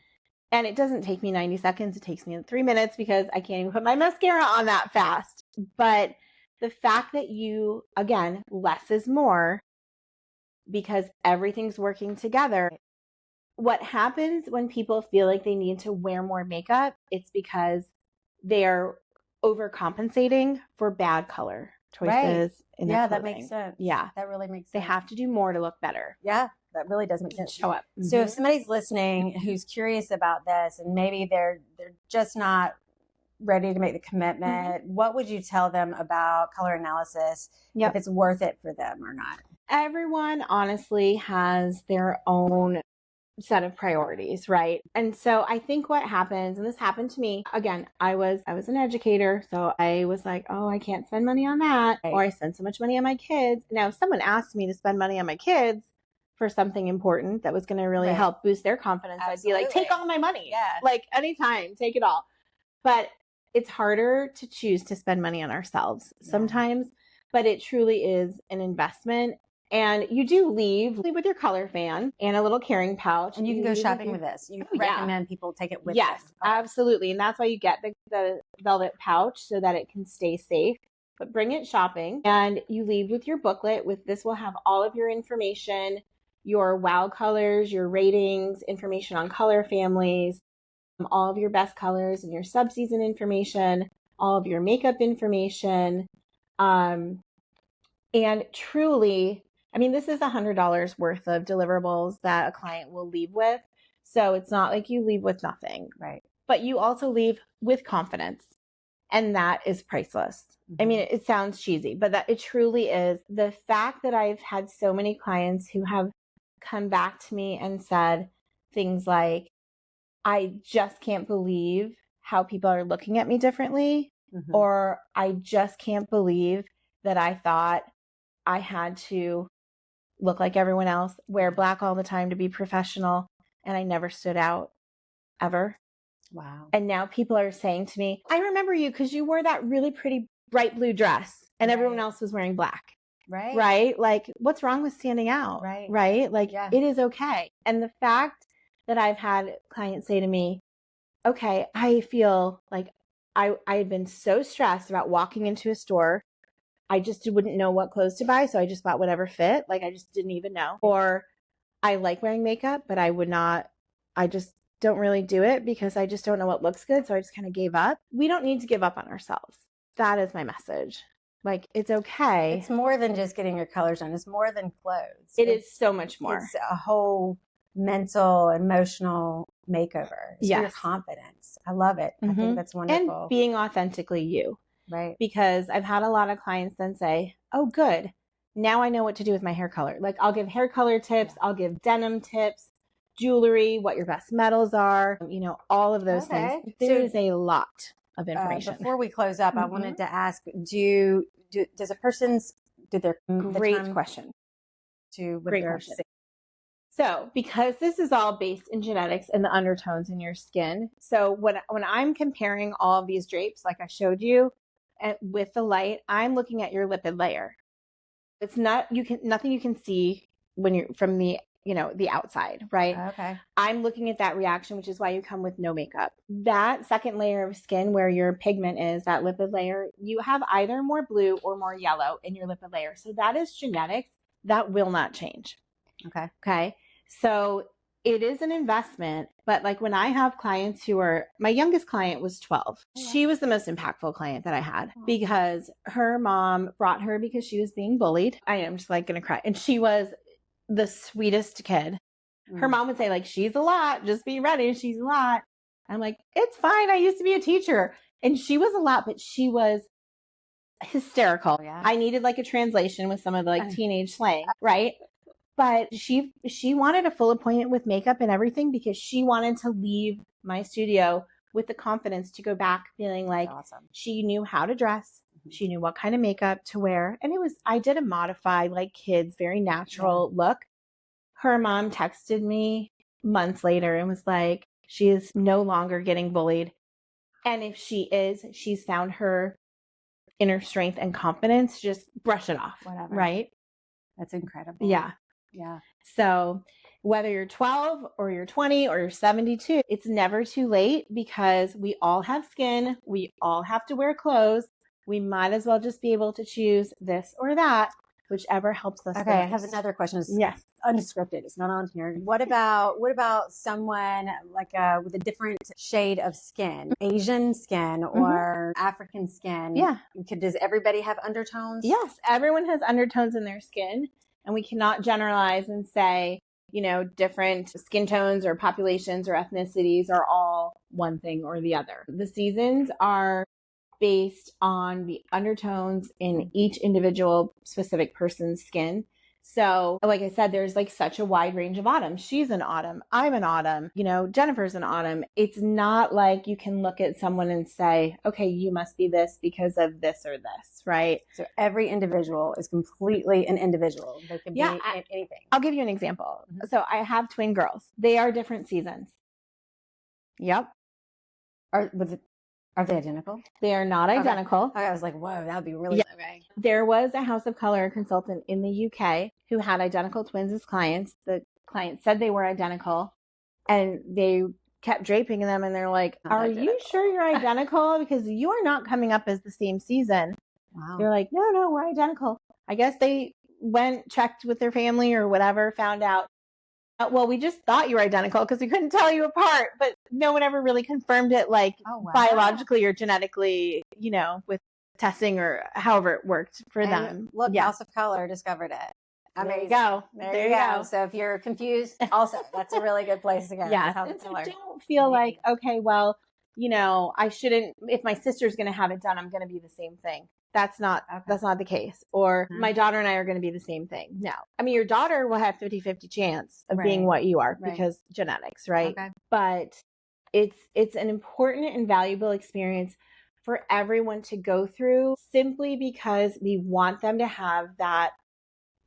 And it doesn't take me 90 seconds. It takes me 3 minutes because I can't even put my mascara on that fast. But the fact that again, less is more because everything's working together. What happens when people feel like they need to wear more makeup, it's because they're overcompensating for bad color choices in their clothing. That makes sense. Yeah. That really makes sense. They have to do more to look better. Yeah, that really does make sense. Show up. So if somebody's listening who's curious about this and maybe they're just not ready to make the commitment, what would you tell them about color analysis, if it's worth it for them or not? Everyone honestly has their own set of priorities, right? And so I think what happens, and this happened to me, again, I was an educator, so I was like, oh, I can't spend money on that, or I spend so much money on my kids. Now, if someone asked me to spend money on my kids for something important that was going to really help boost their confidence, I'd be like, take all my money. Like anytime, take it all. But it's harder to choose to spend money on ourselves sometimes, but it truly is an investment. And you do leave with your color fan and a little carrying pouch. And you can go shopping with this. You recommend people take it with them. Yes, absolutely. And that's why you get the velvet pouch so that it can stay safe. But bring it shopping and you leave with your booklet. With this will have all of your information, your wow colors, your ratings, information on color families, all of your best colors and your subseason information, all of your makeup information. And truly, I mean, this is $100 worth of deliverables that a client will leave with. So it's not like you leave with nothing. Right. But you also leave with confidence. And that is priceless. I mean, it sounds cheesy, but that it truly is. The fact that I've had so many clients who have come back to me and said things like, I just can't believe how people are looking at me differently. Or I just can't believe that I thought I had to look like everyone else, wear black all the time to be professional, and I never stood out. ever. Wow. And now people are saying to me, I remember you because you wore that really pretty bright blue dress and everyone else was wearing black. Right. Right? Like, what's wrong with standing out? Right? Like, it is okay. And the fact that I've had clients say to me, okay, I feel like I've been so stressed about walking into a store. I just wouldn't know what clothes to buy. So I just bought whatever fit. Like, I just didn't even know. Or I like wearing makeup, but I just don't really do it because I just don't know what looks good. So I just kind of gave up. We don't need to give up on ourselves. That is my message. Like, it's okay. It's more than just getting your colors done. It's more than clothes. It is so much more. It's a whole mental, emotional makeover. It's for your confidence. I love it. I think that's wonderful. And being authentically you. Right. Because I've had a lot of clients then say, oh, good. Now I know what to do with my hair color. Like, I'll give hair color tips. I'll give denim tips, jewelry, what your best metals are, all of those things. There is a lot of information. Before we close up, I wanted to ask, does a person's, Great question. Great question. So, because this is all based in genetics and the undertones in your skin. So when I'm comparing all of these drapes, like I showed you with the light, I'm looking at your lipid layer. It's not, nothing you can see when you're from the outside, right? Okay. I'm looking at that reaction, which is why you come with no makeup. That second layer of skin where your pigment is, that lipid layer, you have either more blue or more yellow in your lipid layer. So that is genetics. That will not change. Okay. So it is an investment, but like when I have clients my youngest client was 12. She was the most impactful client that I had because her mom brought her because she was being bullied. I am just like going to cry. And she was the sweetest kid. Her mom would say like, she's a lot, just be ready. She's a lot. I'm like, it's fine. I used to be a teacher. And she was a lot, but she was hysterical. Yeah. I needed like a translation with some of the like teenage slang, right? But she wanted a full appointment with makeup and everything because she wanted to leave my studio with the confidence to go back feeling like she knew how to dress. She knew what kind of makeup to wear. And I did a modified, like kids, very natural look. Her mom texted me months later and was like, she is no longer getting bullied. And if she is, she's found her inner strength and confidence. Just brush it off. Whatever. Right? That's incredible. Yeah. Yeah. So whether you're 12 or you're 20 or you're 72, it's never too late because we all have skin. We all have to wear clothes. We might as well just be able to choose this or that, whichever helps us. Okay. I have another question. Yes. Unscripted. It's not on here. What about someone like with a different shade of skin, Asian skin or African skin? Yeah. Does everybody have undertones? Yes. Everyone has undertones in their skin. And we cannot generalize and say, different skin tones or populations or ethnicities are all one thing or the other. The seasons are based on the undertones in each individual specific person's skin. So like I said, there's like such a wide range of autumn. She's an autumn. I'm an autumn. Jennifer's an autumn. It's not like you can look at someone and say, okay, you must be this because of this or this, right? So every individual is completely an individual. They could be anything. I'll give you an example. So I have twin girls. They are different seasons. Yep. Are they identical? They are not identical. Okay, I was like, whoa, that would be really okay. There was a House of Colour consultant in the UK who had identical twins as clients. The client said they were identical and they kept draping them and they're like, are you sure you're identical? Because you are not coming up as the same season. Wow. They're like, no, we're identical. I guess they checked with their family or whatever, found out, well, we just thought you were identical because we couldn't tell you apart, but no one ever really confirmed it biologically or genetically, with testing or however it worked for them. Look, House of Colour discovered it. Amazing. There you go. So if you're confused, also, that's a really good place to go. Yes. So don't feel like, okay, well, I shouldn't, if my sister's going to have it done, I'm going to be the same thing. That's not the case. Or my daughter and I are going to be the same thing. No. I mean, your daughter will have 50-50 chance of being what you are because genetics, right? Okay. But it's an important and valuable experience for everyone to go through simply because we want them to have that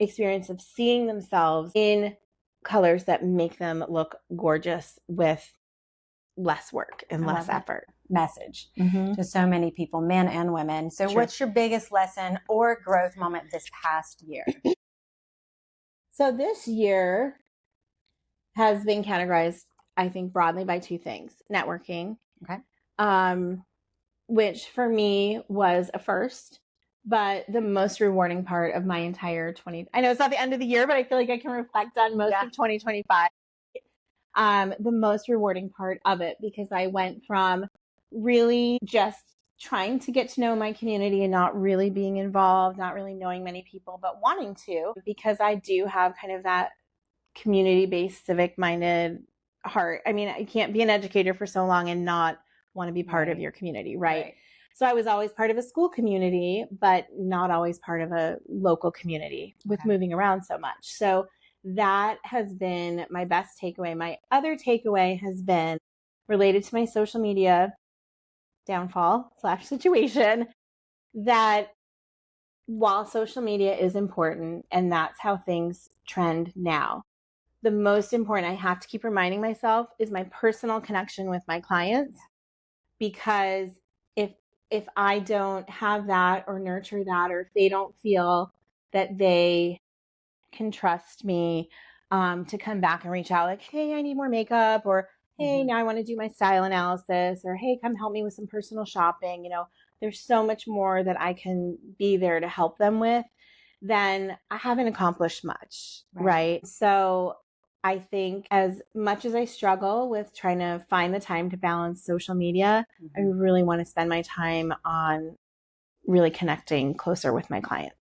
experience of seeing themselves in colors that make them look gorgeous with less work and less effort. Message to so many people, men and women. So what's your biggest lesson or growth moment this past year? So this year has been categorized, I think, broadly by two things. Networking. Okay. Which for me was a first, but the most rewarding part of my entire I know it's not the end of the year, but I feel like I can reflect on most of 2025. The most rewarding part of it, because I went from really just trying to get to know my community and not really being involved, not really knowing many people, but wanting to, because I do have kind of that community-based, civic-minded heart. I mean, I can't be an educator for so long and not want to be part of your community, right? So I was always part of a school community, but not always part of a local community with moving around so much. So that has been my best takeaway. My other takeaway has been related to my social media downfall / situation, that while social media is important and that's how things trend now, the most important I have to keep reminding myself is my personal connection with my clients. Because if I don't have that or nurture that, or if they don't feel that they can trust me to come back and reach out like, hey, I need more makeup, or hey, now I want to do my style analysis, or hey, come help me with some personal shopping. You know, there's so much more that I can be there to help them with, then I haven't accomplished much, right? So I think as much as I struggle with trying to find the time to balance social media, I really want to spend my time on really connecting closer with my clients.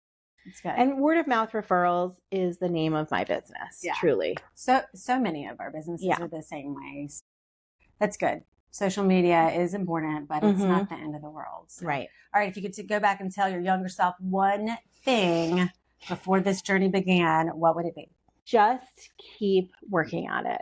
That's good. And word of mouth referrals is the name of my business, truly. So many of our businesses are the same way. That's good. Social media is important, but it's not the end of the world. So. Right. All right. If you could go back and tell your younger self one thing before this journey began, what would it be? Just keep working on it.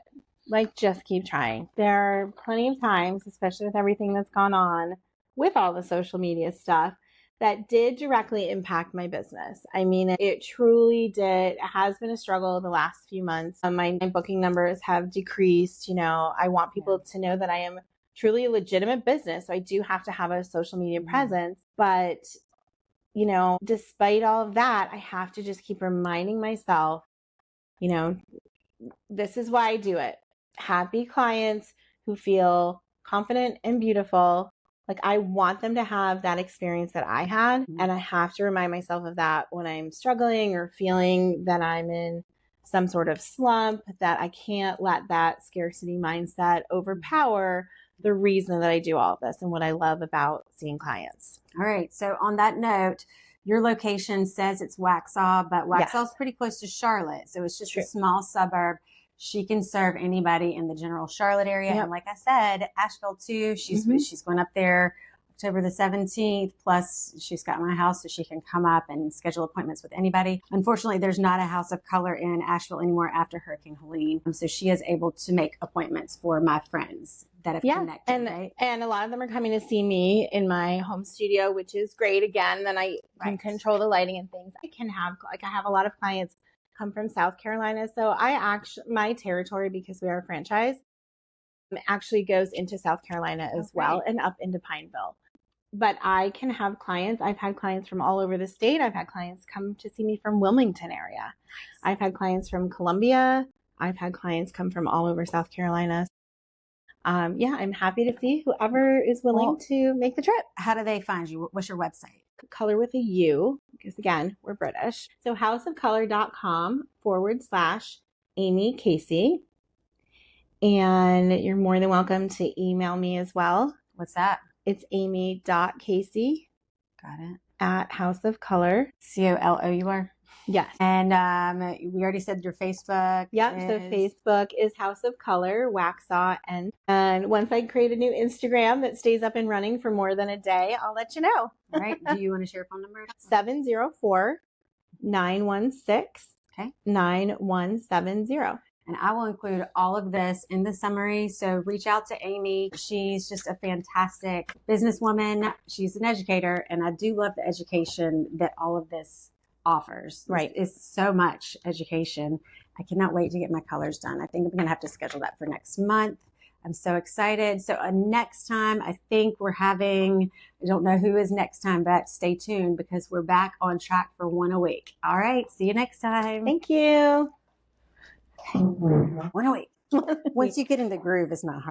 Like, just keep trying. There are plenty of times, especially with everything that's gone on with all the social media stuff, that did directly impact my business. I mean, it truly did. It has been a struggle the last few months. My booking numbers have decreased. You know, I want people to know that I am truly a legitimate business. So I do have to have a social media presence. But, you know, despite all of that, I have to just keep reminding myself, you know, this is why I do it. Happy clients who feel confident and beautiful. Like, I want them to have that experience that I had. And I have to remind myself of that when I'm struggling or feeling that I'm in some sort of slump, that I can't let that scarcity mindset overpower the reason that I do all of this and what I love about seeing clients. All right. So on that note, your location says it's Waxhaw, but Waxhaw is pretty close to Charlotte. So it's just a small suburb. She can serve anybody in the general Charlotte area. And like I said, Asheville too. She's going up there October the 17th. Plus she's got my house, so she can come up and schedule appointments with anybody. Unfortunately, there's not a House of Color in Asheville anymore after Hurricane Helene. So she is able to make appointments for my friends that have connected. And a lot of them are coming to see me in my home studio, which is great. Again, then I can control the lighting and things. I have a lot of clients come from South Carolina. So my territory, because we are a franchise, actually goes into South Carolina as well, and up into Pineville. But I can have clients. I've had clients from all over the state. I've had clients come to see me from Wilmington area. I've had clients from Columbia. I've had clients come from all over South Carolina. I'm happy to see whoever is willing to make the trip. How do they find you? What's your website? Color with a U, because again, we're British. So houseofcolor.com/Amy Casey. And you're more than welcome to email me as well. What's that? It's amy.casey. Got it. At House of Color. COLOUR. Yes. And we already said your Facebook. Yep. So Facebook is House of Colour Waxhaw. And once I create a new Instagram that stays up and running for more than a day, I'll let you know. All right. Do you want to share your phone number? 704-916-9170. And I will include all of this in the summary. So reach out to Amy. She's just a fantastic businesswoman. She's an educator. And I do love the education that all of this offers. Right. It's so much education. I cannot wait to get my colors done. I think I'm going to have to schedule that for next month. I'm so excited. So next time, I think we're having, I don't know who is next time, but stay tuned because we're back on track for one a week. All right. See you next time. Thank you. One a week. Once you get in the groove, it's not hard.